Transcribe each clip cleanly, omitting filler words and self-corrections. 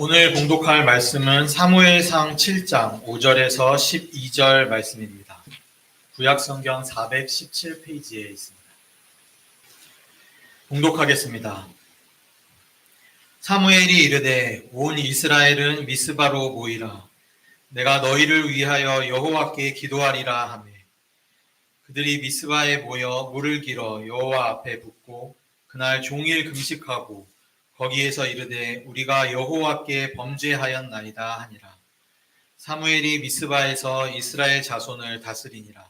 오늘 봉독할 말씀은 사무엘상 7장 5절에서 12절 말씀입니다. 구약성경 417페이지에 있습니다. 봉독하겠습니다. 사무엘이 이르되 온 이스라엘은 미스바로 모이라. 내가 너희를 위하여 여호와께 기도하리라 하매 그들이 미스바에 모여 물을 길어 여호와 앞에 붓고 그날 종일 금식하고 거기에서 이르되 우리가 여호와께 범죄하였나이다 하니라. 사무엘이 미스바에서 이스라엘 자손을 다스리니라.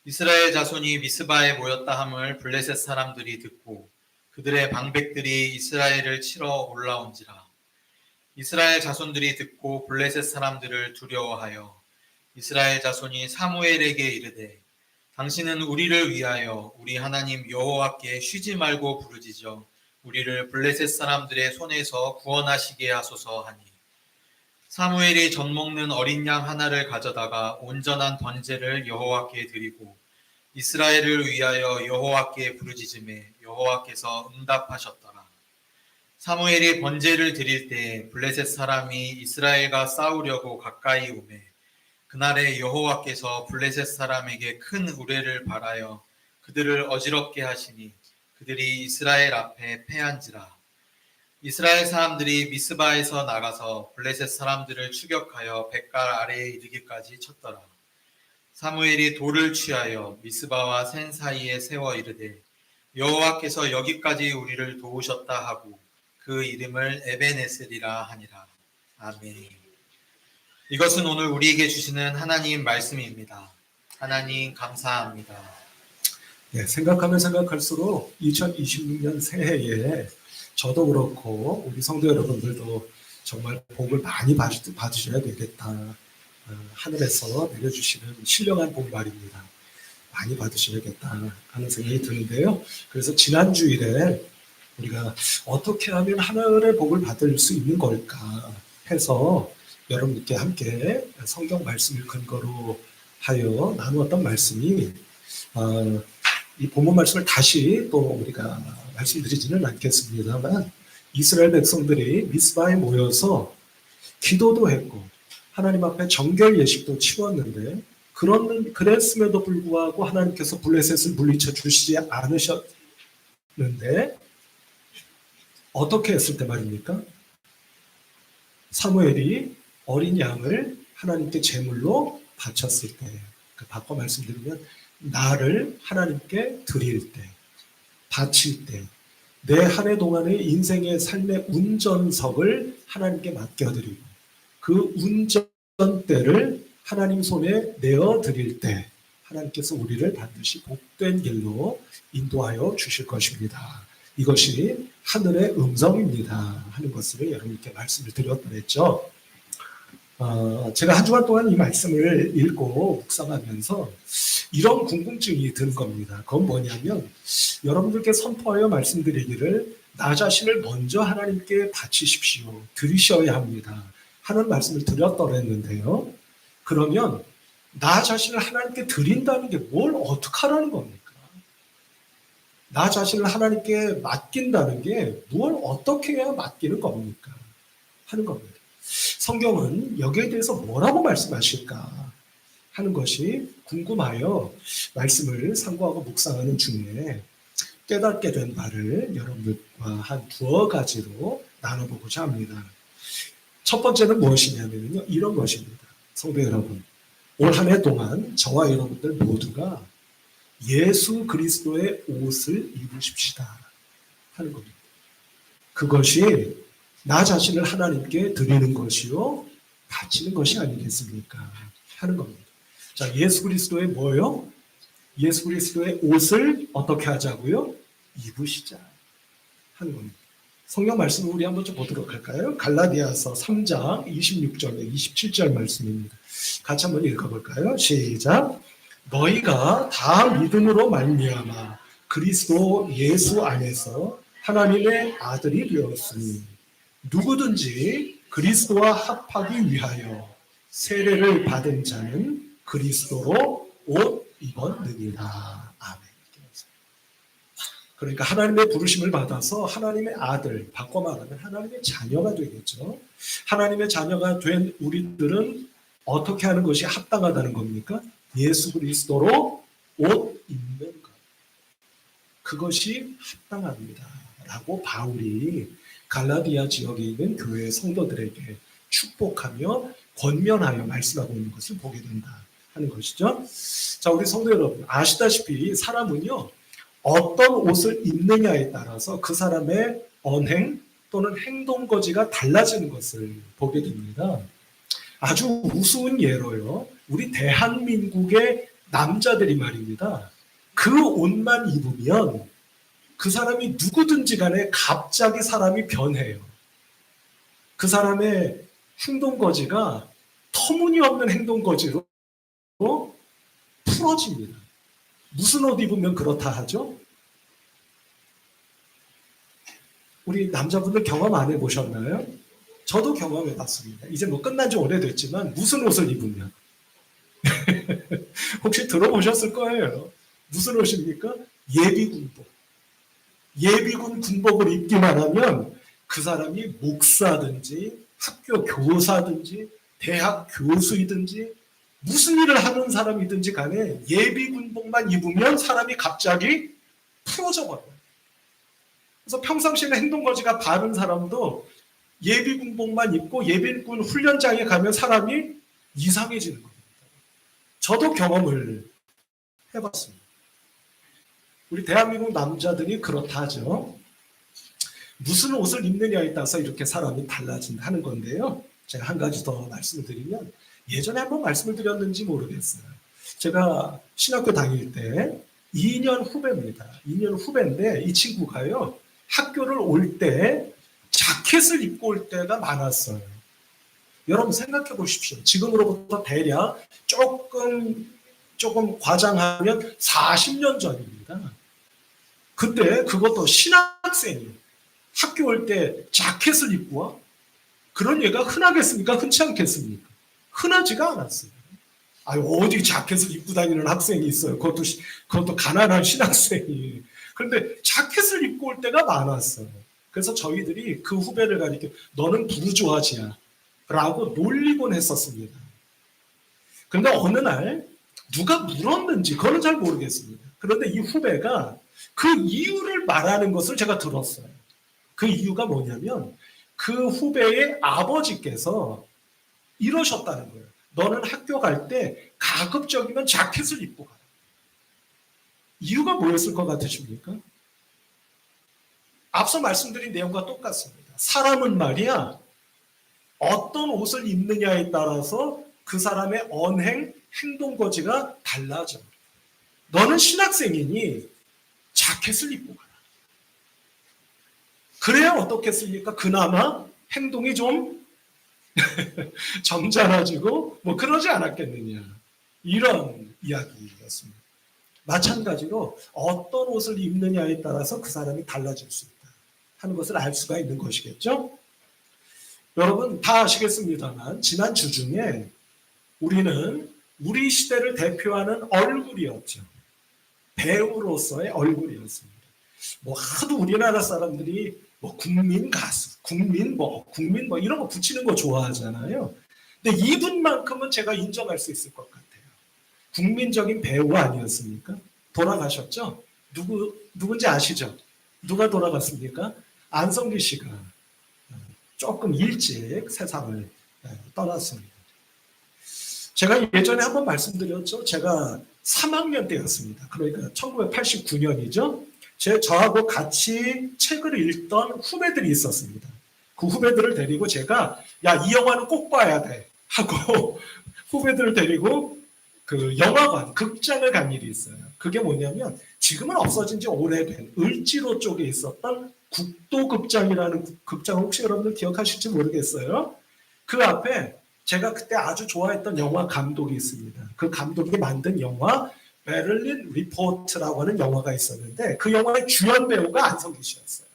이스라엘 자손이 미스바에 모였다 함을 블레셋 사람들이 듣고 그들의 방백들이 이스라엘을 치러 올라온지라. 이스라엘 자손들이 듣고 블레셋 사람들을 두려워하여 이스라엘 자손이 사무엘에게 이르되 당신은 우리를 위하여 우리 하나님 여호와께 쉬지 말고 부르짖어 우리를 블레셋 사람들의 손에서 구원하시게 하소서 하니 사무엘이 젖 먹는 어린 양 하나를 가져다가 온전한 번제를 여호와께 드리고 이스라엘을 위하여 여호와께 부르짖음에 여호와께서 응답하셨더라. 사무엘이 번제를 드릴 때 블레셋 사람이 이스라엘과 싸우려고 가까이 오매 그날에 여호와께서 블레셋 사람에게 큰 우레를 발하여 그들을 어지럽게 하시니 그들이 이스라엘 앞에 패한지라. 이스라엘 사람들이 미스바에서 나가서 블레셋 사람들을 추격하여 뱃갈 아래에 이르기까지 쳤더라. 사무엘이 돌을 취하여 미스바와 센 사이에 세워 이르되 여호와께서 여기까지 우리를 도우셨다 하고 그 이름을 에벤에셀이라 하니라. 아멘. 이것은 오늘 우리에게 주시는 하나님 말씀입니다. 하나님 감사합니다. 네, 생각하면 생각할수록 2026년 새해에 저도 그렇고 우리 성도 여러분들도 정말 복을 많이 받으셔야 되겠다. 하늘에서 내려주시는 신령한 복 말입니다. 많이 받으셔야겠다 하는 생각이 드는데요. 그래서 지난 주일에 우리가 어떻게 하면 하늘의 복을 받을 수 있는 걸까 해서 여러분께 함께 성경 말씀을 근거로 하여 나누었던 말씀이 이 본문 말씀을 다시 또 우리가 말씀드리지는 않겠습니다만 이스라엘 백성들이 미스바에 모여서 기도도 했고 하나님 앞에 정결 예식도 치렀는데 그랬음에도 불구하고 하나님께서 블레셋을 물리쳐 주시지 않으셨는데 어떻게 했을 때 말입니까? 사무엘이 어린 양을 하나님께 제물로 바쳤을 때, 바꿔 말씀드리면 나를 하나님께 드릴 때, 바칠 때, 내 한 해 동안의 인생의 삶의 운전석을 하나님께 맡겨드리고 그 운전대를 하나님 손에 내어드릴 때 하나님께서 우리를 반드시 복된 길로 인도하여 주실 것입니다. 이것이 하늘의 음성입니다 하는 것을 여러분께 말씀을 드렸더랬죠. 제가 한 주간 동안 이 말씀을 읽고 묵상하면서 이런 궁금증이 드는 겁니다. 그건 뭐냐면 여러분들께 선포하여 말씀드리기를 나 자신을 먼저 하나님께 바치십시오. 드리셔야 합니다. 하는 말씀을 드렸더랬는데요. 그러면 나 자신을 하나님께 드린다는 게 뭘 어떻게 하라는 겁니까? 나 자신을 하나님께 맡긴다는 게 뭘 어떻게 해야 맡기는 겁니까? 하는 겁니다. 성경은 여기에 대해서 뭐라고 말씀하실까 하는 것이 궁금하여 말씀을 상고하고 묵상하는 중에 깨닫게 된 바를 여러분들과 한 두어 가지로 나눠보고자 합니다. 첫 번째는 무엇이냐면요, 이런 것입니다. 성도 여러분, 올 한 해 동안 저와 여러분들 모두가 예수 그리스도의 옷을 입으십시다 하는 겁니다. 그것이 나 자신을 하나님께 드리는 것이요 바치는 것이 아니겠습니까? 하는 겁니다. 자, 예수 그리스도의 뭐요? 예수 그리스도의 옷을 어떻게 하자고요? 입으시자 하는 겁니다. 성경 말씀을 우리 한번 좀 보도록 할까요? 갈라디아서 3장 26절에 27절 말씀입니다. 같이 한번 읽어볼까요? 시작. 너희가 다 믿음으로 말미암아 그리스도 예수 안에서 하나님의 아들이 되었으니 누구든지 그리스도와 합하기 위하여 세례를 받은 자는 그리스도로 옷 입었느니라. 아멘. 그러니까 하나님의 부르심을 받아서 하나님의 아들, 바꿔 말하면 하나님의 자녀가 되겠죠. 하나님의 자녀가 된 우리들은 어떻게 하는 것이 합당하다는 겁니까? 예수 그리스도로 옷 입는 것. 그것이 합당합니다. 라고 바울이 갈라디아 지역에 있는 교회 성도들에게 축복하며 권면하여 말씀하고 있는 것을 보게 된다 하는 것이죠. 자, 우리 성도 여러분, 아시다시피 사람은요, 어떤 옷을 입느냐에 따라서 그 사람의 언행 또는 행동거지가 달라지는 것을 보게 됩니다. 아주 우스운 예로요, 우리 대한민국의 남자들이 말입니다. 그 옷만 입으면 그 사람이 누구든지 간에 갑자기 사람이 변해요. 그 사람의 행동거지가 터무니없는 행동거지로 풀어집니다. 무슨 옷 입으면 그렇다 하죠? 우리 남자분들 경험 안 해보셨나요? 저도 경험해 봤습니다. 이제 뭐 끝난 지 오래됐지만 무슨 옷을 입으면 혹시 들어보셨을 거예요. 무슨 옷입니까? 예비군복. 예비군 군복을 입기만 하면 그 사람이 목사든지 학교 교사든지 대학 교수이든지 무슨 일을 하는 사람이든지 간에 예비군복만 입으면 사람이 갑자기 풀어져 버려요. 그래서 평상시에 행동거지가 바른 사람도 예비군복만 입고 예비군 훈련장에 가면 사람이 이상해지는 겁니다. 저도 경험을 해봤습니다. 우리 대한민국 남자들이 그렇다 하죠. 무슨 옷을 입느냐에 따라서 이렇게 사람이 달라진다 하는 건데요. 제가 한 가지 더 말씀을 드리면, 예전에 한번 말씀을 드렸는지 모르겠어요. 제가 신학교 다닐 때 2년 후배입니다. 2년 후배인데 이 친구가요, 학교를 올 때 자켓을 입고 올 때가 많았어요. 여러분 생각해 보십시오. 지금으로부터 대략 조금 과장하면 40년 전입니다. 그때 그것도 신학생이 학교 올 때 자켓을 입고 와? 그런 얘가 흔하겠습니까? 흔치 않겠습니까? 흔하지가 않았어요. 어디 자켓을 입고 다니는 학생이 있어요. 그것도 가난한 신학생이. 그런데 자켓을 입고 올 때가 많았어요. 그래서 저희들이 그 후배를 가리켜 너는 부르주아지야 라고 놀리곤 했었습니다. 그런데 어느 날 누가 물었는지 그거는 잘 모르겠습니다. 그런데 이 후배가 그 이유를 말하는 것을 제가 들었어요. 그 이유가 뭐냐면 그 후배의 아버지께서 이러셨다는 거예요. 너는 학교 갈 때 가급적이면 자켓을 입고 가라. 이유가 뭐였을 것 같으십니까? 앞서 말씀드린 내용과 똑같습니다. 사람은 말이야, 어떤 옷을 입느냐에 따라서 그 사람의 언행, 행동거지가 달라져. 너는 신학생이니 자켓을 입고 가라. 그래야 어떻겠습니까? 그나마 행동이 좀 점잖아지고 뭐 그러지 않았겠느냐. 이런 이야기였습니다. 마찬가지로 어떤 옷을 입느냐에 따라서 그 사람이 달라질 수 있다 하는 것을 알 수가 있는 것이겠죠. 여러분 다 아시겠습니다만 지난 주 중에 우리는 우리 시대를 대표하는 얼굴이었죠. 배우로서의 얼굴이었습니다. 뭐 하도 우리나라 사람들이 뭐 국민 가수, 국민 이런 거 붙이는 거 좋아하잖아요. 근데 이분만큼은 제가 인정할 수 있을 것 같아요. 국민적인 배우 아니었습니까? 돌아가셨죠? 누군지 아시죠? 누가 돌아갔습니까? 안성기 씨가 조금 일찍 세상을 떠났습니다. 제가 예전에 한번 말씀드렸죠. 제가 3학년 때였습니다. 그러니까 1989년이죠. 저하고 같이 책을 읽던 후배들이 있었습니다. 그 후배들을 데리고 제가 이 영화는 꼭 봐야 돼 하고 후배들을 데리고 그 영화관, 극장을 간 일이 있어요. 그게 뭐냐면 지금은 없어진 지 오래된 을지로 쪽에 있었던 국도극장이라는 극장, 혹시 여러분들 기억하실지 모르겠어요. 그 앞에 제가 그때 아주 좋아했던 영화 감독이 있습니다. 그 감독이 만든 영화 베를린 리포트라고 하는 영화가 있었는데 그 영화의 주연 배우가 안성기 씨였어요.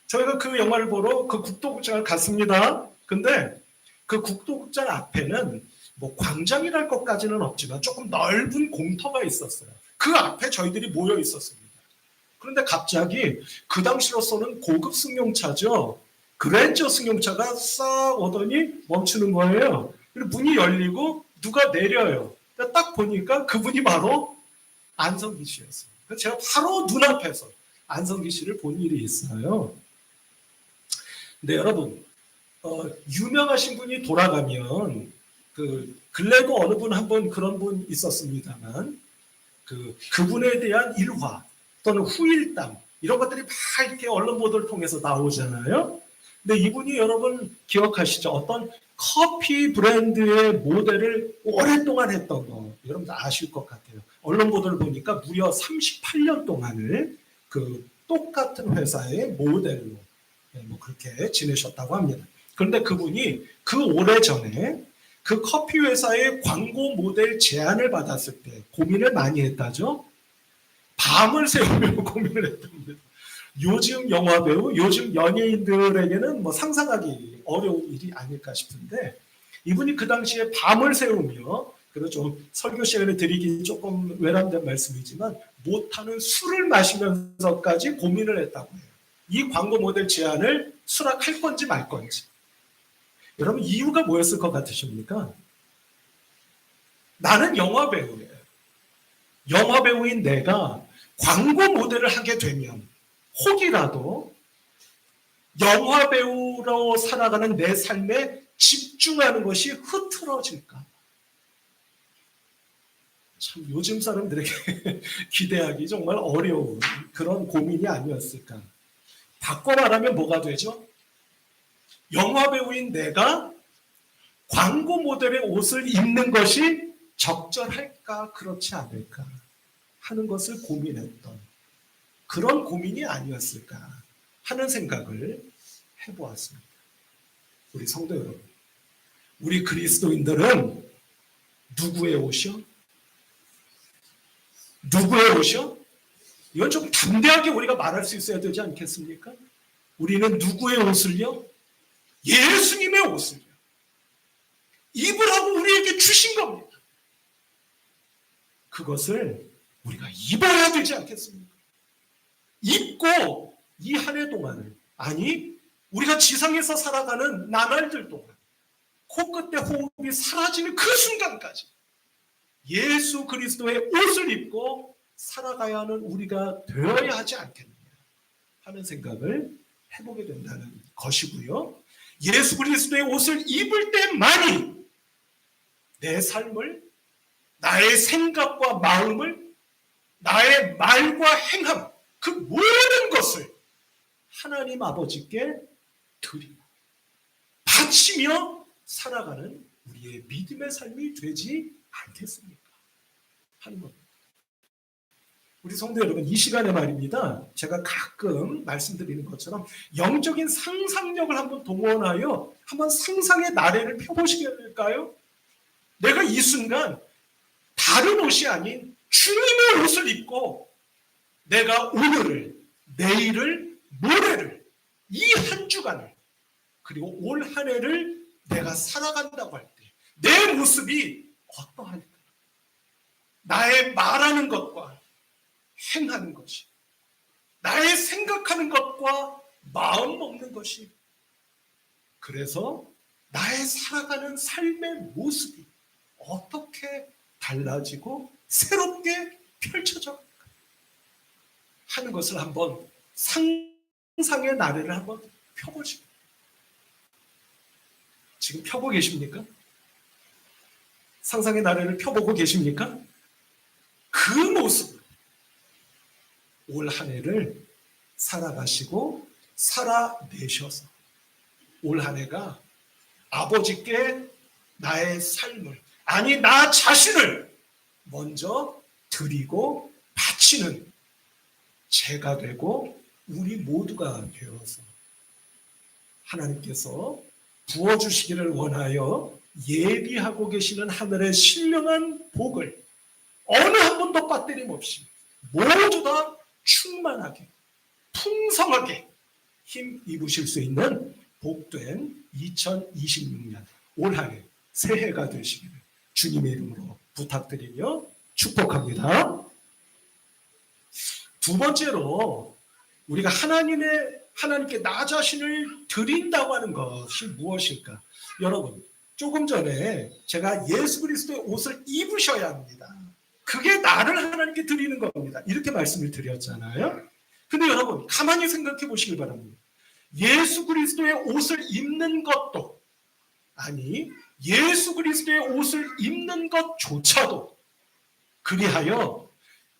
저희가 그 영화를 보러 그 국도극장을 갔습니다. 근데 그 국도극장 앞에는 뭐 광장이랄 것까지는 없지만 조금 넓은 공터가 있었어요. 그 앞에 저희들이 모여 있었습니다. 그런데 갑자기 그 당시로서는 고급 승용차죠. 그랜저 승용차가 싹 오더니 멈추는 거예요. 그리고 문이 열리고 누가 내려요. 딱 보니까 그분이 바로 안성기 씨였어요. 제가 바로 눈앞에서 안성기 씨를 본 일이 있어요. 근데 여러분, 유명하신 분이 돌아가면 근래도 어느 분 한 번 그런 분 있었습니다만 그분에 대한 일화 또는 후일담 이런 것들이 막 이렇게 언론 보도를 통해서 나오잖아요. 근데 이분이 여러분 기억하시죠? 어떤 커피 브랜드의 모델을 오랫동안 했던 거 여러분들 아실 것 같아요. 언론 보도를 보니까 무려 38년 동안을 똑같은 회사의 모델로 뭐 그렇게 지내셨다고 합니다. 그런데 그분이 그 오래전에 그 커피 회사의 광고 모델 제안을 받았을 때 고민을 많이 했다죠. 밤을 새우며 고민을 했답니다. 요즘 영화배우, 요즘 연예인들에게는 뭐 상상하기 어려운 일이 아닐까 싶은데 이분이 그 당시에 밤을 새우며 그리고 좀 설교 시간에 드리기 조금 외람된 말씀이지만 못하는 술을 마시면서까지 고민을 했다고 해요. 이 광고 모델 제안을 수락할 건지 말 건지. 여러분 이유가 뭐였을 것 같으십니까? 나는 영화배우예요. 영화배우인 내가 광고 모델을 하게 되면 혹이라도 영화배우로 살아가는 내 삶에 집중하는 것이 흐트러질까? 참 요즘 사람들에게 기대하기 정말 어려운 그런 고민이 아니었을까? 바꿔 말하면 뭐가 되죠? 영화배우인 내가 광고 모델의 옷을 입는 것이 적절할까 그렇지 않을까 하는 것을 고민했던 그런 고민이 아니었을까 하는 생각을 해보았습니다. 우리 성도 여러분, 우리 그리스도인들은 누구의 옷이요? 누구의 옷이요? 이건 좀 담대하게 우리가 말할 수 있어야 되지 않겠습니까? 우리는 누구의 옷을요? 예수님의 옷을요. 입으라고 우리에게 주신 겁니다. 그것을 우리가 입어야 되지 않겠습니까? 입고 이 한 해 동안을 아니 우리가 지상에서 살아가는 나날들 동안 코끝에 호흡이 사라지는 그 순간까지 예수 그리스도의 옷을 입고 살아가야 하는 우리가 되어야 하지 않겠느냐 하는 생각을 해보게 된다는 것이고요. 예수 그리스도의 옷을 입을 때만이 내 삶을 나의 생각과 마음을 나의 말과 행함 그 모든 것을 하나님 아버지께 드리고 바치며 살아가는 우리의 믿음의 삶이 되지 않겠습니까? 하는 겁니다. 우리 성도 여러분, 이 시간에 말입니다. 제가 가끔 말씀드리는 것처럼 영적인 상상력을 한번 동원하여 한번 상상의 나래를 펴보시겠을까요? 내가 이 순간 다른 옷이 아닌 주님의 옷을 입고 내가 오늘을, 내일을, 모레를, 이 한 주간을 그리고 올 한 해를 내가 살아간다고 할 때 내 모습이 어떠할까? 나의 말하는 것과 행하는 것이 나의 생각하는 것과 마음 먹는 것이 그래서 나의 살아가는 삶의 모습이 어떻게 달라지고 새롭게 펼쳐져 하는 것을 한번 상상의 나래를 한번 펴보시고 지금 펴고 계십니까? 상상의 나래를 펴보고 계십니까? 그 모습을 올 한 해를 살아가시고 살아내셔서 올 한 해가 아버지께 나의 삶을 아니 나 자신을 먼저 드리고 바치는 제가 되고 우리 모두가 되어서 하나님께서 부어주시기를 원하여 예비하고 계시는 하늘의 신령한 복을 어느 한 번도 빠뜨림 없이 모두 다 충만하게 풍성하게 힘 입으실 수 있는 복된 2026년 올 한 해 새해가 되시기를 주님의 이름으로 부탁드리며 축복합니다. 두 번째로 우리가 하나님께 나 자신을 드린다고 하는 것이 무엇일까? 여러분, 조금 전에 제가 예수 그리스도의 옷을 입으셔야 합니다. 그게 나를 하나님께 드리는 겁니다. 이렇게 말씀을 드렸잖아요. 근데 여러분, 가만히 생각해 보시길 바랍니다. 예수 그리스도의 옷을 입는 것도, 아니, 예수 그리스도의 옷을 입는 것조차도, 그리하여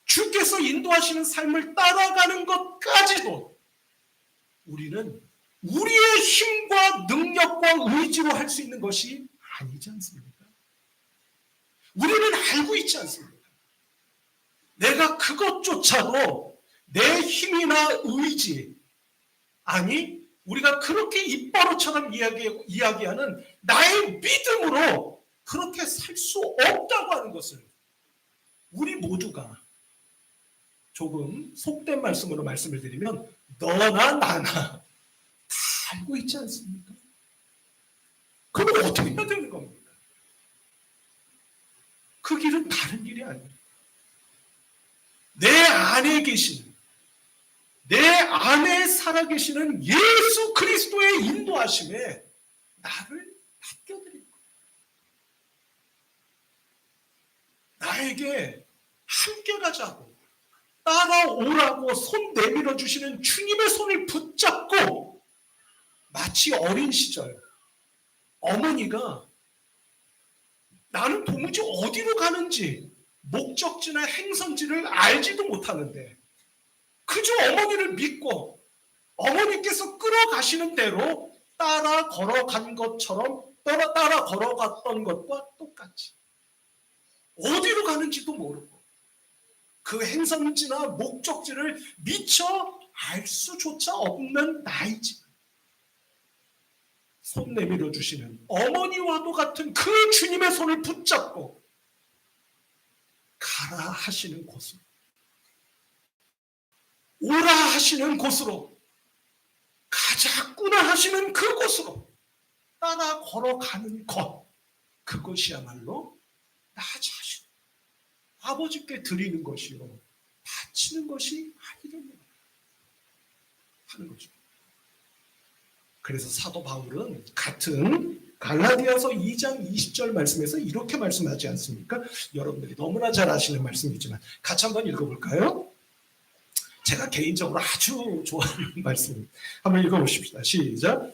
주께서 인도하시는 삶을 따라가는 것까지도 우리는 우리의 힘과 능력과 의지로 할 수 있는 것이 아니지 않습니까? 우리는 알고 있지 않습니까? 내가 그것조차도 내 힘이나 의지, 아니 우리가 그렇게 입버릇처럼 이야기하는 나의 믿음으로 그렇게 살 수 없다고 하는 것을 우리 모두가 조금 속된 말씀으로 말씀을 드리면 너나 나나 다 알고 있지 않습니까? 그럼 어떻게 해야 되는 겁니까? 그 길은 다른 길이 아니에요. 내 안에 계신, 내 안에 살아계시는 예수 그리스도의 인도하심에 나를 맡겨드린 거예요. 나에게 함께 가자고, 따라오라고 손 내밀어 주시는 주님의 손을 붙잡고, 마치 어린 시절 어머니가 나는 도무지 어디로 가는지 목적지나 행선지를 알지도 못하는데 그저 어머니를 믿고 어머니께서 끌어가시는 대로 따라 걸어간 것처럼 따라 걸어갔던 것과 똑같이 어디로 가는지도 모르고 그 행선지나 목적지를 미처 알 수조차 없는 나이지만 손 내밀어 주시는 어머니와도 같은 그 주님의 손을 붙잡고 가라 하시는 곳으로, 오라 하시는 곳으로, 가자꾸나 하시는 그곳으로 따라 걸어가는 것, 그것이야말로 나 자신 아버지께 드리는 것이요 바치는 것이 아니겠느냐 하는 거죠. 그래서 사도 바울은 같은 갈라디아서 2장 20절 말씀에서 이렇게 말씀하지 않습니까? 여러분들이 너무나 잘 아시는 말씀이지만 같이 한번 읽어볼까요? 제가 개인적으로 아주 좋아하는 말씀입니다. 한번 읽어보십시다. 시작.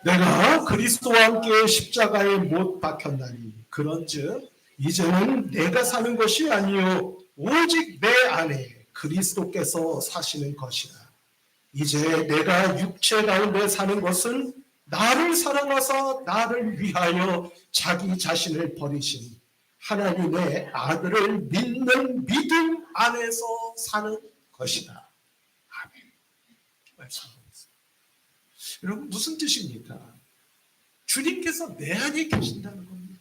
내가 그리스도와 함께 십자가에 못 박혔나니 그런즉 이제는 내가 사는 것이 아니요 오직 내 안에 그리스도께서 사시는 것이라. 이제 내가 육체 가운데 사는 것은 나를 사랑하사 나를 위하여 자기 자신을 버리신 하나님의 아들을 믿는 믿음 안에서 사는 것이다. 아멘. 말씀하셨습니다. 여러분 무슨 뜻입니까? 주님께서 내 안에 계신다는 겁니다.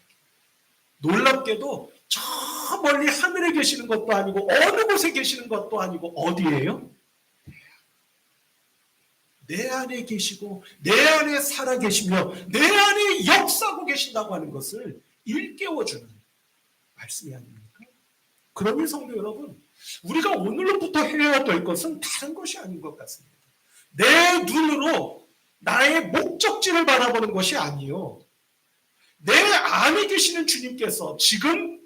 놀랍게도 저 멀리 하늘에 계시는 것도 아니고 어느 곳에 계시는 것도 아니고 어디예요? 내 안에 계시고 내 안에 살아계시며 내 안에 역사하고 계신다고 하는 것을 일깨워주는 말씀이 아닙니까? 그러니 성도 여러분, 우리가 오늘로부터 해야 될 것은 다른 것이 아닌 것 같습니다. 내 눈으로 나의 목적지를 바라보는 것이 아니요, 내 안에 계시는 주님께서 지금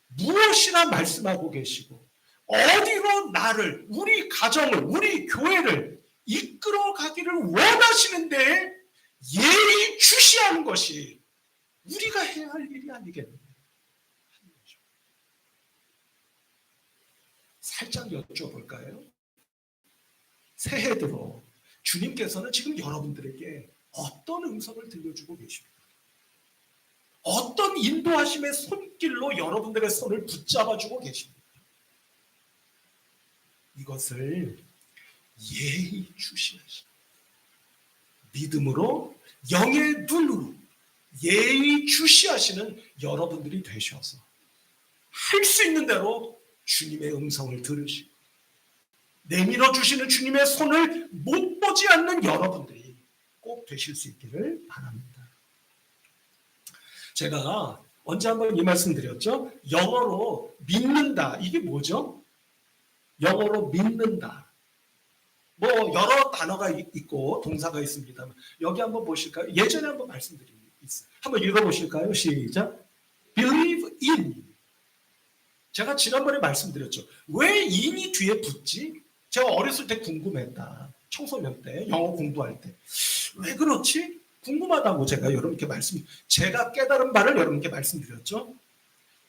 무엇이나 말씀하고 계시고 어디로 나를, 우리 가정을, 우리 교회를 이끌어 가기를 원하시는데 예의 주시하는 것이 우리가 해야 할 일이 아니겠느냐. 살짝 여쭤볼까요? 새해 들어 주님께서는 지금 여러분들에게 어떤 음성을 들려주고 계십니까? 어떤 인도하심의 손길로 여러분들의 손을 붙잡아주고 계십니까? 이것을 예의주시하시고 믿음으로 영의 눈으로 예의주시하시는 여러분들이 되셔서 할 수 있는 대로 주님의 음성을 들으시고 내밀어 주시는 주님의 손을 못 보지 않는 여러분들이 꼭 되실 수 있기를 바랍니다. 제가 언제 한번 이 말씀 드렸죠? 영어로 믿는다, 이게 뭐죠? 영어로 믿는다. 뭐 여러 단어가 있고 동사가 있습니다만 여기 한번 보실까요? 예전에 한번 말씀드린 게 있어요. 한번 읽어보실까요? 시작. Believe in. 제가 지난번에 말씀드렸죠. 왜 in이 뒤에 붙지? 제가 어렸을 때 궁금했다. 청소년 때 영어 공부할 때. 왜 그렇지? 궁금하다고 제가 여러분께 제가 깨달은 바를 여러분께 말씀드렸죠.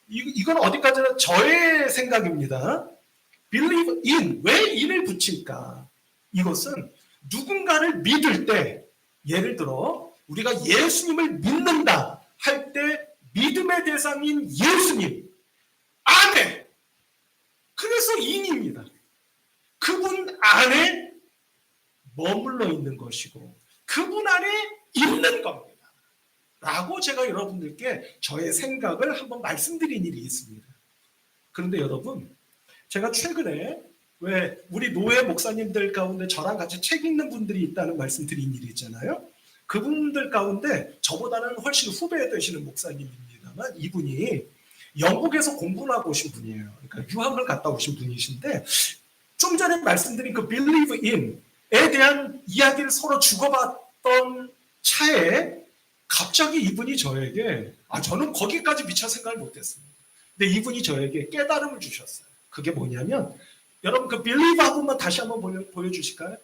이건 어디까지나 저의 생각입니다. Believe in. 왜 in을 붙일까? 이것은 누군가를 믿을 때, 예를 들어 우리가 예수님을 믿는다 할 때 믿음의 대상인 예수님 안에, 그래서 인입니다. 그분 안에 머물러 있는 것이고 그분 안에 있는 겁니다. 라고 제가 여러분들께 저의 생각을 한번 말씀드린 일이 있습니다. 그런데 여러분, 제가 최근에 왜 우리 노예 목사님들 가운데 저랑 같이 책 읽는 분들이 있다는 말씀 드린 일이 있잖아요. 그분들 가운데 저보다는 훨씬 후배 되시는 목사님입니다만 이분이 영국에서 공부를 하고 오신 분이에요. 그러니까 유학을 갔다 오신 분이신데 좀 전에 말씀드린 그 believe in에 대한 이야기를 서로 주고받던 차에 갑자기 이분이 저에게 저는 거기까지 미처 생각을 못했습니다. 근데 이분이 저에게 깨달음을 주셨어요. 그게 뭐냐면 여러분 그 believe 한 번만 다시 한번 보여주실까요?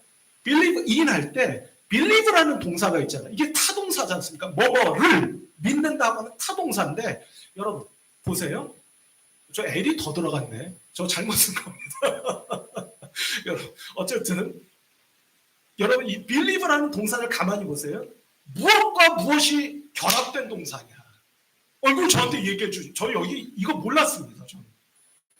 believe in 할 때 believe라는 동사가 있잖아요. 이게 타동사지 않습니까? 뭐뭐를 믿는다고 하는 타동사인데 여러분 보세요. 저 L이 더 들어갔네. 저 잘못 쓴 겁니다. 여러분 어쨌든 여러분 이 believe라는 동사를 가만히 보세요. 무엇과 무엇이 결합된 동사냐. 이거 저한테 얘기해 주죠. 저 여기 이거 몰랐습니다. 저는.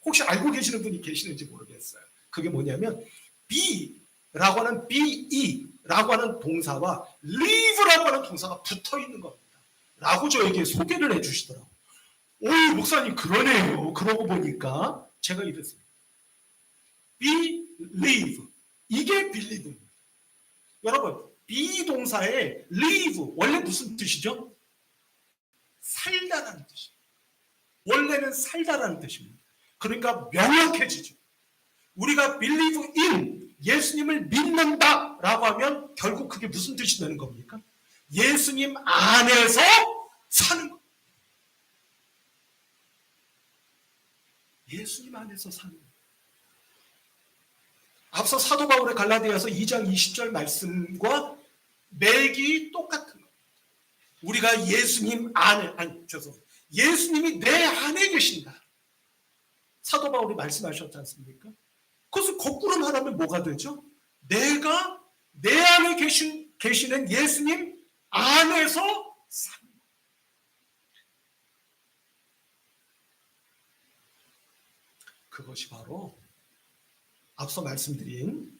혹시 알고 계시는 분이 계시는지 모르겠어요. 그게 뭐냐면 be라고 하는 be라고 하는 동사와 live라고 하는 동사가 붙어 있는 겁니다. 라고 저에게 소개를 해 주시더라고요. 오, 목사님 그러네요. 그러고 보니까 제가 이랬습니다. believe. 이게 believe입니다. 여러분, be 동사의 live 원래 무슨 뜻이죠? 살다라는 뜻이에요. 원래는 살다라는 뜻입니다. 그러니까 명확해지죠. 우리가 believe in, 예수님을 믿는다라고 하면 결국 그게 무슨 뜻이 되는 겁니까? 예수님 안에서 사는 것. 예수님 안에서 사는 것. 앞서 사도 바울의 갈라디아서 2장 20절 말씀과 맥이 똑같은 겁니다. 우리가 예수님 안에, 예수님이 내 안에 계신다. 사도 바울이 말씀하셨지 않습니까? 그것을 거꾸로 말하면 뭐가 되죠? 내가 내 안에 계시는 예수님 안에서 사는 것. 그것이 바로 앞서 말씀드린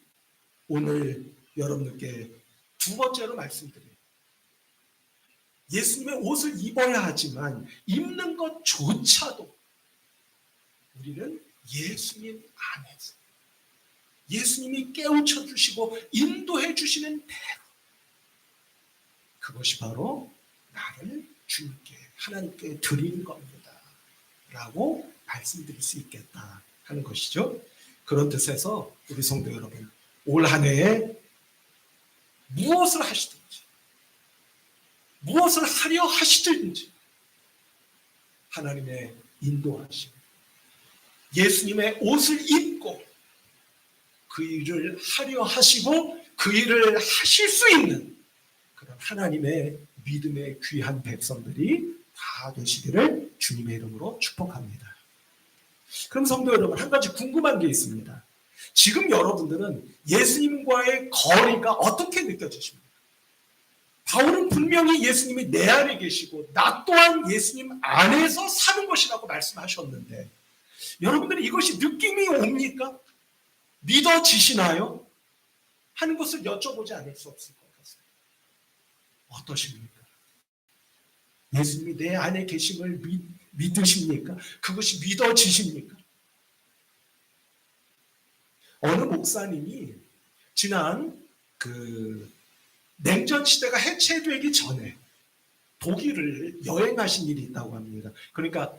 오늘 여러분들께 두 번째로 말씀드린 예수님의 옷을 입어야 하지만 입는 것조차도 우리는 예수님 안에서 예수님이 깨우쳐 주시고 인도해 주시는 대로 그것이 바로 나를 주님께 하나님께 드리는 겁니다. 라고 말씀드릴 수 있겠다 하는 것이죠. 그런 뜻에서 우리 성도 여러분 올 한 해에 무엇을 하시든지 무엇을 하려 하시든지 하나님의 인도하심 예수님의 옷을 입고 그 일을 하려 하시고 그 일을 하실 수 있는 그런 하나님의 믿음의 귀한 백성들이 다 되시기를 주님의 이름으로 축복합니다. 그럼 성도 여러분 한 가지 궁금한 게 있습니다. 지금 여러분들은 예수님과의 거리가 어떻게 느껴지십니까? 바울은 분명히 예수님이 내 안에 계시고 나 또한 예수님 안에서 사는 것이라고 말씀하셨는데 여러분들은 이것이 느낌이 옵니까? 믿어지시나요? 하는 것을 여쭤보지 않을 수 없을 것 같습니다. 어떠십니까? 예수님이 내 안에 계심을 믿으십니까? 그것이 믿어지십니까? 어느 목사님이 지난 냉전 시대가 해체되기 전에 독일을 여행하신 일이 있다고 합니다. 그러니까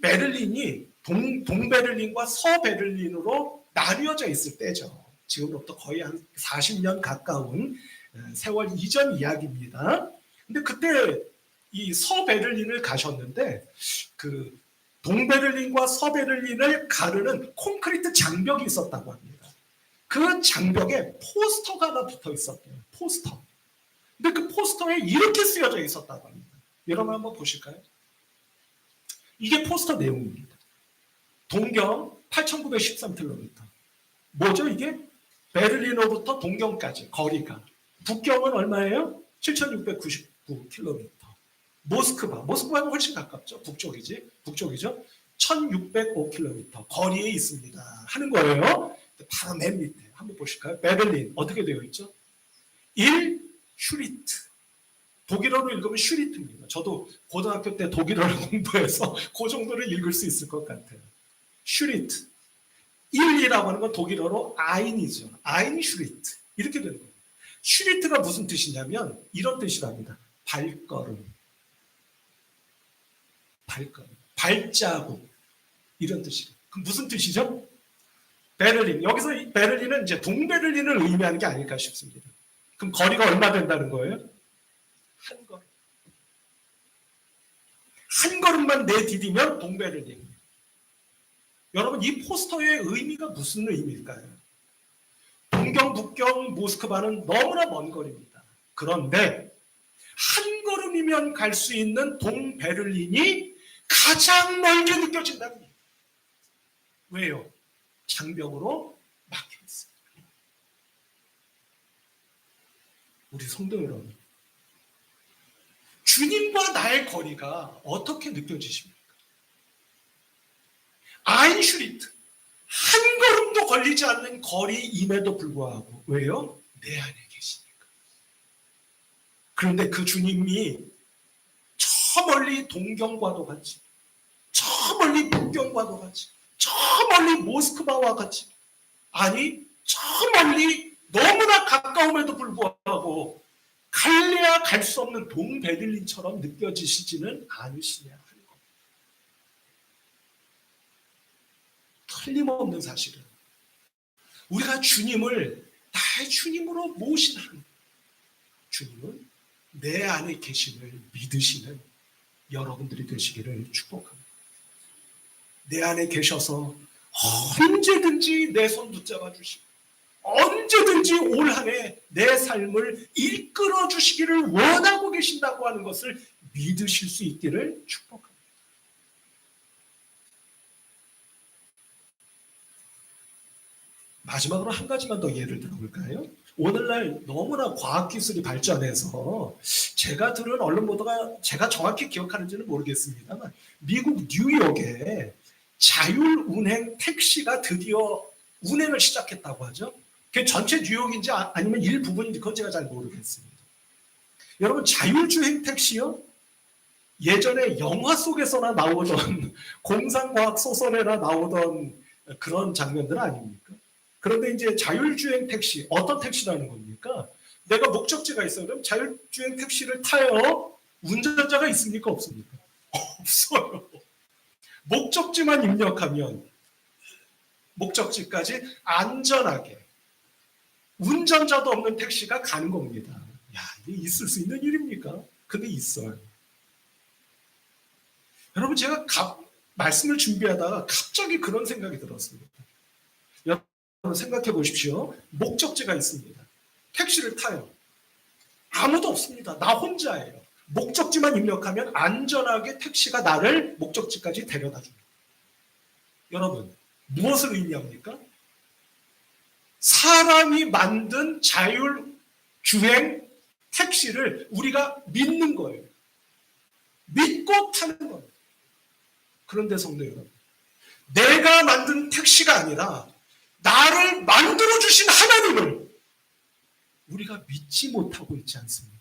베를린이 동베를린과 서베를린으로 나뉘어져 있을 때죠. 지금부터 거의 한 40년 가까운 세월 이전 이야기입니다. 근데 그때 이 서베를린을 가셨는데 그 동베를린과 서베를린을 가르는 콘크리트 장벽이 있었다고 합니다. 그 장벽에 포스터가 하나 붙어 있었대요. 포스터. 근데 그 포스터에 이렇게 쓰여져 있었다고 합니다. 여러분 한번 보실까요? 이게 포스터 내용입니다. 동경 8,913km. 뭐죠 이게? 베를린으로부터 동경까지 거리가. 북경은 얼마예요? 7,699km. 모스크바는 훨씬 가깝죠. 북쪽이죠. 1,605km 거리에 있습니다. 하는 거예요. 바로 맨 밑에 한번 보실까요? 베를린 어떻게 되어 있죠? 1 슈리트. 독일어로 읽으면 슈리트입니다. 저도 고등학교 때 독일어를 공부해서 그 정도를 읽을 수 있을 것 같아요. 슈리트. 1이라고 하는 건 독일어로 아인이죠. 아인 슈리트. 이렇게 되는 거예요. 슈리트가 무슨 뜻이냐면 이런 뜻이랍니다. 발걸음. 발자국. 이런 뜻이에요. 그럼 무슨 뜻이죠? 베를린. 여기서 베를린은 이제 동베를린을 의미하는 게 아닐까 싶습니다. 그럼 거리가 얼마 된다는 거예요? 한 걸음. 한 걸음만 내디디면 동베를린. 여러분 이 포스터의 의미가 무슨 의미일까요? 동경, 북경, 모스크바는 너무나 먼 거리입니다. 그런데 한 걸음이면 갈 수 있는 동베를린이 가장 멀게 느껴진다는 거예요. 왜요? 장벽으로 막혀 있습니다. 우리 성도 여러분, 주님과 나의 거리가 어떻게 느껴지십니까? 아인슈리트, 한 걸음도 걸리지 않는 거리임에도 불구하고 왜요? 내 안에 계시니까. 그런데 그 주님이 저 멀리 동경과도 같이, 저 멀리 북경과도 같이, 저 멀리 모스크바와 같이, 아니 저 멀리 너무나 가까움에도 불구하고 갈래야 갈 수 없는 동베를린처럼 느껴지시지는 않으시냐 하는 겁니다. 틀림없는 사실은 우리가 주님을 나의 주님으로 모시는 주님은 내 안에 계심을 믿으시는 여러분들이 되시기를 축복합니다. 내 안에 계셔서 언제든지 내 손 붙잡아 주시고 언제든지 올 한 해 내 삶을 이끌어 주시기를 원하고 계신다고 하는 것을 믿으실 수 있기를 축복합니다. 마지막으로 한 가지만 더 예를 들어볼까요? 오늘날 너무나 과학기술이 발전해서 제가 들은 언론 보도가 제가 정확히 기억하는지는 모르겠습니다만 미국 뉴욕에 자율운행 택시가 드디어 운행을 시작했다고 하죠. 그게 전체 뉴욕인지 아니면 일부분인지 그건 제가 잘 모르겠습니다. 여러분 자율주행 택시요? 예전에 영화 속에서나 나오던 공상과학 소설에나 나오던 그런 장면들 아닙니까? 그런데 이제 자율주행 택시, 어떤 택시라는 겁니까? 내가 목적지가 있어요. 그럼 자율주행 택시를 타요. 운전자가 있습니까? 없습니까? 없어요. 목적지만 입력하면 목적지까지 안전하게 운전자도 없는 택시가 가는 겁니다. 야, 이게 있을 수 있는 일입니까? 근데 있어요. 여러분 제가 말씀을 준비하다가 갑자기 그런 생각이 들었습니다. 여러분 생각해 보십시오. 목적지가 있습니다. 택시를 타요. 아무도 없습니다. 나 혼자예요. 목적지만 입력하면 안전하게 택시가 나를 목적지까지 데려다 줍니다. 여러분 무엇을 의미합니까? 사람이 만든 자율주행 택시를 우리가 믿는 거예요. 믿고 타는 거예요. 그런데 성도 여러분, 내가 만든 택시가 아니라 나를 만들어주신 하나님을 우리가 믿지 못하고 있지 않습니까?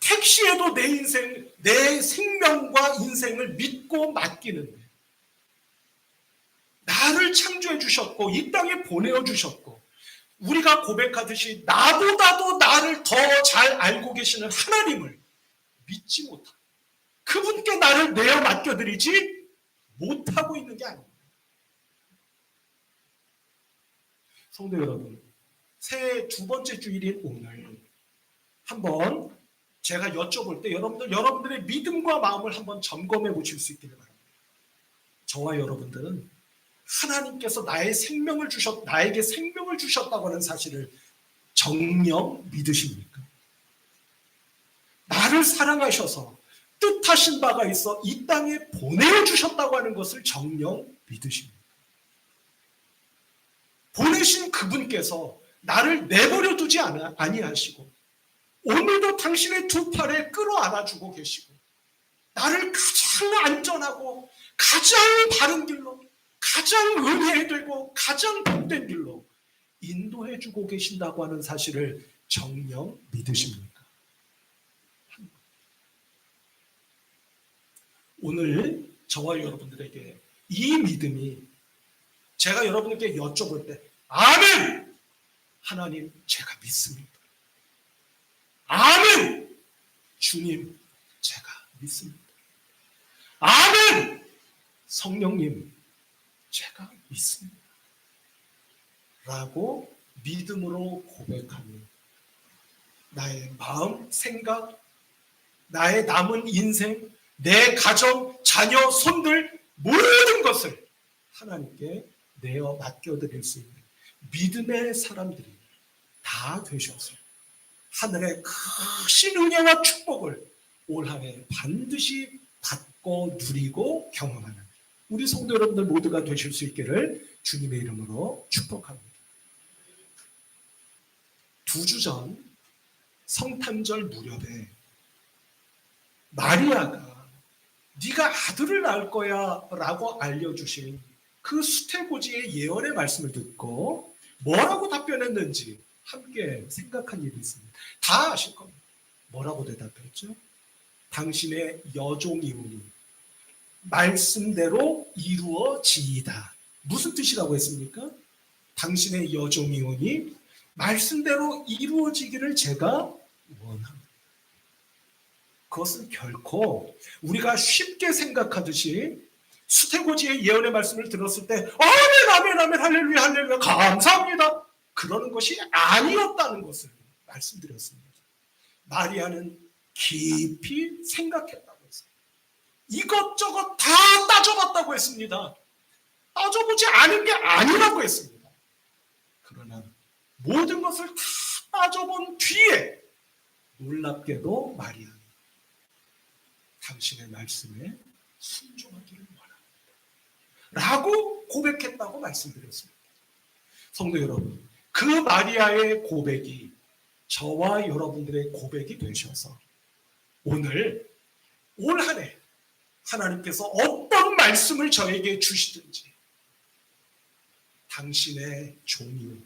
택시에도 내 생명과 인생을 믿고 맡기는데 나를 창조해 주셨고 이 땅에 보내어 주셨고 우리가 고백하듯이 나보다도 나를 더 잘 알고 계시는 하나님을 믿지 못합니다. 그분께 나를 내어 맡겨드리지 못하고 있는 게 아닙니다. 성도 여러분, 새해 두 번째 주일인 오늘 한번 제가 여쭤볼 때 여러분들의 믿음과 마음을 한번 점검해 보실 수 있기를 바랍니다. 저와 여러분들은 하나님께서 나에게 생명을 주셨다고 하는 사실을 정녕 믿으십니까? 나를 사랑하셔서 뜻하신 바가 있어 이 땅에 보내주셨다고 하는 것을 정녕 믿으십니까? 보내신 그분께서 나를 내버려 두지 아니하시고 오늘도 당신의 두 팔에 끌어안아주고 계시고 나를 가장 안전하고 가장 바른 길로 가장 은혜되고 가장 복된 길로 인도해주고 계신다고 하는 사실을 정녕 믿으십니까? 오늘 저와 여러분들에게 이 믿음이 제가 여러분께 여쭤볼 때 아멘! 하나님 제가 믿습니다. 아멘! 주님 제가 믿습니다. 아멘! 성령님 제가 믿습니다. 라고 믿음으로 고백하며 나의 마음, 생각, 나의 남은 인생, 내 가정, 자녀, 손들 모든 것을 하나님께 내어 맡겨드릴 수 있는 믿음의 사람들이 다 되셔서 하늘의 크신 은혜와 축복을 올 한 해 반드시 받고 누리고 경험하는 우리 성도 여러분들 모두가 되실 수 있기를 주님의 이름으로 축복합니다. 2주 전 성탄절 무렵에 마리아가 네가 아들을 낳을 거야 라고 알려주신 그 수태고지의 예언의 말씀을 듣고 뭐라고 답변했는지 함께 생각한 일이 있습니다. 다 아실 겁니다. 뭐라고 대답했죠? 당신의 여종이오니 말씀대로 이루어지이다. 무슨 뜻이라고 했습니까? 당신의 여종이오니 말씀대로 이루어지기를 제가 원합니다. 그것은 결코 우리가 쉽게 생각하듯이 수태고지의 예언의 말씀을 들었을 때 아멘 아멘 아멘 할렐루야 할렐루야 감사합니다 그러는 것이 아니었다는 것을 말씀드렸습니다. 마리아는 깊이 생각했다고 했습니다. 이것저것 다 따져봤다고 했습니다. 따져보지 않은 게 아니라고 했습니다. 그러나 모든 것을 다 따져본 뒤에 놀랍게도 마리아는 당신의 말씀에 순종하기를 원합니다. 라고 고백했다고 말씀드렸습니다. 성도 여러분, 그 마리아의 고백이 저와 여러분들의 고백이 되셔서 오늘 올 한 해 하나님께서 어떤 말씀을 저에게 주시든지 당신의 종이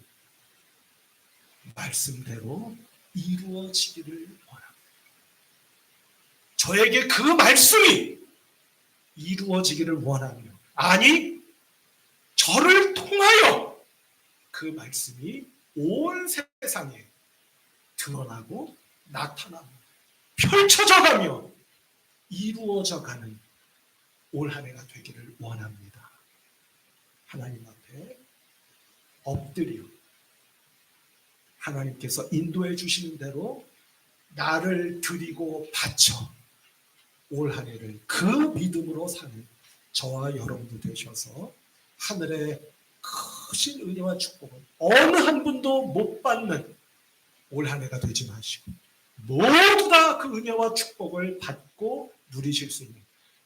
말씀대로 이루어지기를 원합니다. 저에게 그 말씀이 이루어지기를 원하며 아니 저를 통하여 그 말씀이 온 세상에 드러나고 나타나고 펼쳐져가며 이루어져가는 올 한 해가 되기를 원합니다. 하나님 앞에 엎드려 하나님께서 인도해 주시는 대로 나를 드리고 바쳐 올 한 해를 그 믿음으로 사는 저와 여러분도 되셔서 하늘의 크신 은혜와 축복을 어느 한 분도 못 받는 올 한 해가 되지 마시고 모두 다 그 은혜와 축복을 받고 누리실 수 있는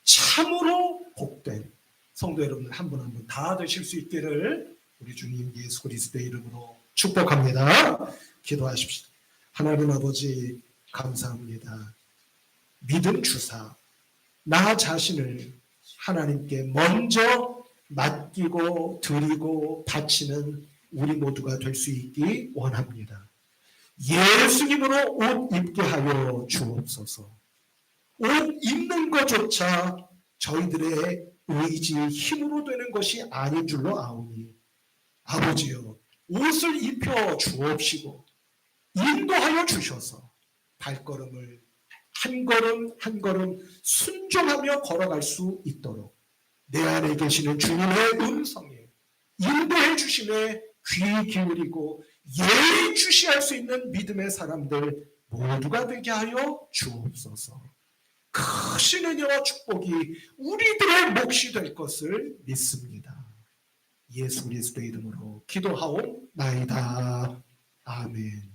참으로 복된 성도 여러분들 한 분 한 분 다 되실 수 있기를 우리 주님 예수 그리스도의 이름으로 축복합니다. 기도하십시오. 하나님 아버지 감사합니다. 믿음 주사 나 자신을 하나님께 먼저 맡기고 드리고 바치는 우리 모두가 될 수 있기 원합니다. 예수님으로 옷 입게 하여 주옵소서. 옷 입는 것조차 저희들의 의지 힘으로 되는 것이 아닌 줄로 아오니 아버지여 옷을 입혀 주옵시고 인도하여 주셔서 발걸음을 한 걸음 한 걸음 순종하며 걸어갈 수 있도록 내 안에 계시는 주님의 음성에 인도해 주심에 귀 기울이고 예의주시할 수 있는 믿음의 사람들 모두가 되게 하여 주옵소서. 크신 은혜와 축복이 우리들의 몫이 될 것을 믿습니다. 예수 그리스도의 이름으로 기도하옵나이다. 아멘.